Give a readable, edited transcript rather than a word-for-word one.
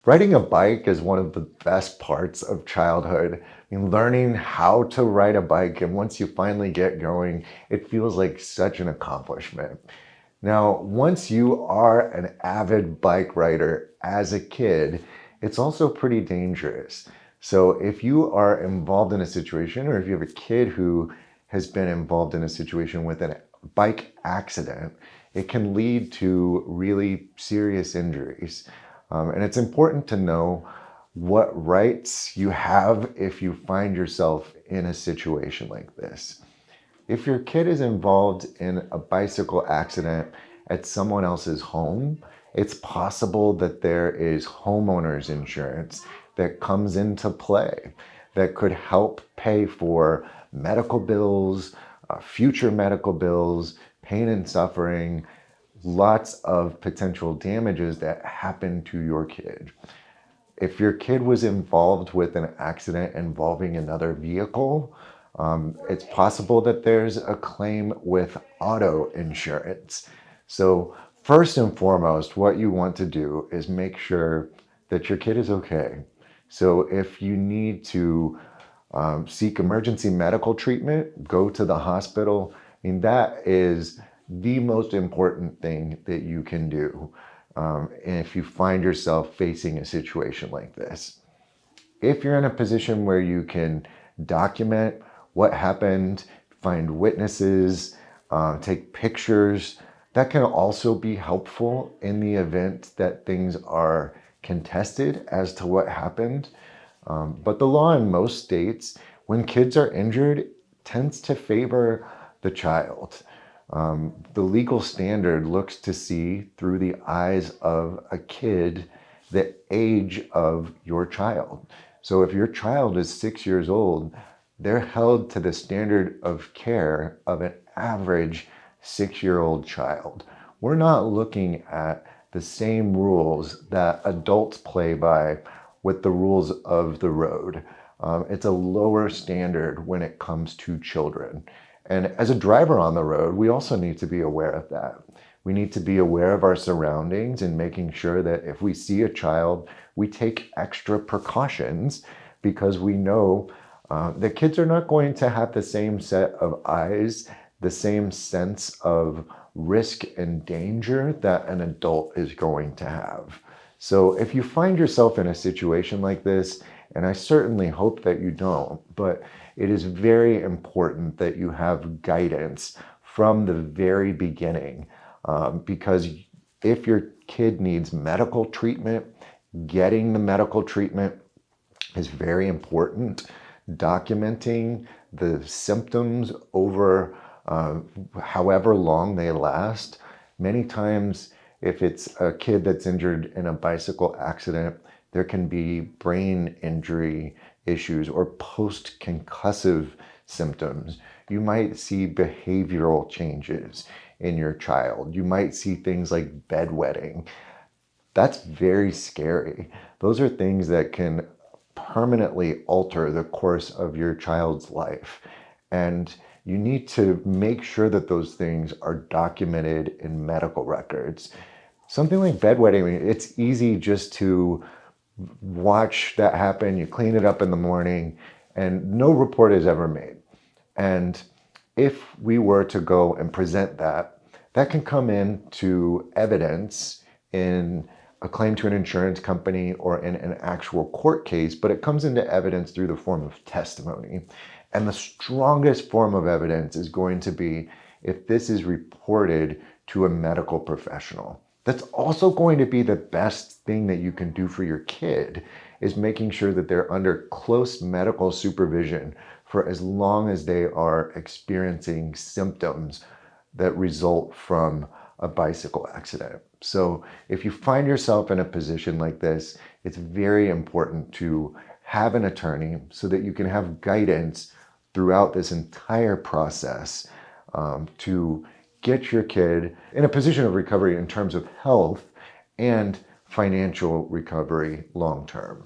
Riding a bike is one of the best parts of childhood. I mean, learning how to ride a bike, and once you finally get going, it feels like such an accomplishment. Now, once you are an avid bike rider as a kid, it's also pretty dangerous. So if you are involved in a situation, or if you have a kid who has been involved in a situation with a bike accident, it can lead to really serious injuries. And it's important to know what rights you have if you find yourself in a situation like this. If your kid is involved in a bicycle accident at someone else's home, it's possible that there is homeowners insurance that comes into play that could help pay for medical bills, future medical bills, pain and suffering, lots of potential damages that happen to your kid. If your kid was involved with an accident involving another vehicle, it's possible that there's a claim with auto insurance. So first and foremost, what you want to do is make sure that your kid is okay. So if you need to seek emergency medical treatment, go to the hospital. I mean, that is the most important thing that you can do if you find yourself facing a situation like this. If you're in a position where you can document what happened, find witnesses, take pictures, that can also be helpful in the event that things are contested as to what happened. But the law in most states, when kids are injured, tends to favor the child. The legal standard looks to see through the eyes of a kid the age of your child. So if your child is 6 years old, they're held to the standard of care of an average 6-year-old child. We're not looking at the same rules that adults play by with the rules of the road. It's a lower standard when it comes to children. And as a driver on the road, we also need to be aware of that. We need to be aware of our surroundings and making sure that if we see a child, we take extra precautions because we know that kids are not going to have the same set of eyes, the same sense of risk and danger that an adult is going to have. So if you find yourself in a situation like this, and I certainly hope that you don't, but it is very important that you have guidance from the very beginning, because if your kid needs medical treatment, getting the medical treatment is very important. Documenting the symptoms over however long they last. Many times, if it's a kid that's injured in a bicycle accident, there can be brain injury issues or post-concussive symptoms. You might see behavioral changes in your child. You might see things like bedwetting. That's very scary. Those are things that can permanently alter the course of your child's life. And you need to make sure that those things are documented in medical records. Something like bedwetting, it's easy just to watch that happen. You clean it up in the morning and no report is ever made. And if we were to go and present that, that can come into evidence in a claim to an insurance company or in an actual court case, but it comes into evidence through the form of testimony. And the strongest form of evidence is going to be if this is reported to a medical professional. That's also going to be the best thing that you can do for your kid, is making sure that they're under close medical supervision for as long as they are experiencing symptoms that result from a bicycle accident. So if you find yourself in a position like this, it's very important to have an attorney so that you can have guidance throughout this entire process to get your kid in a position of recovery in terms of health and financial recovery long term.